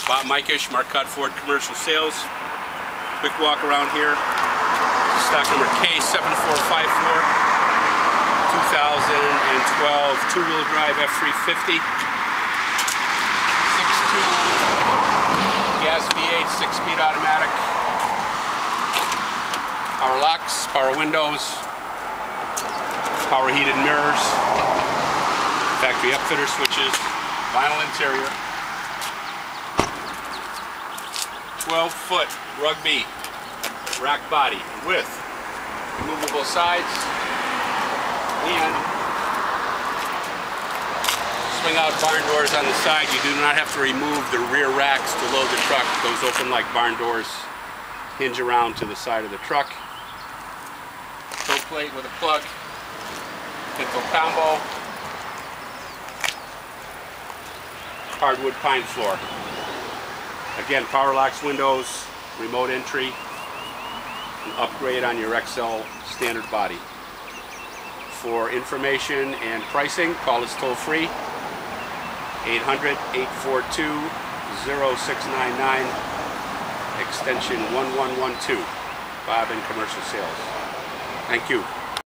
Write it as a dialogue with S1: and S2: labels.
S1: Bob Mikish, Marcotte Ford Commercial Sales. Quick walk around here. Stock number K7454. 2012 two-wheel drive F350. 6.2 gas V8, 6-speed automatic. Power locks, power windows, power heated mirrors, factory upfitter switches, vinyl interior. 12-foot rugby rack body with removable sides and swing out barn doors on the side. You do not have to remove the rear racks to load the truck. Those open like barn doors, hinge around to the side of the truck. Toe plate with a plug, pinto combo, hardwood pine floor. Again, power locks, windows, remote entry, an upgrade on your XL standard body. For information and pricing, call us toll free, 800-842-0699, extension 1112, Bob in Commercial Sales. Thank you.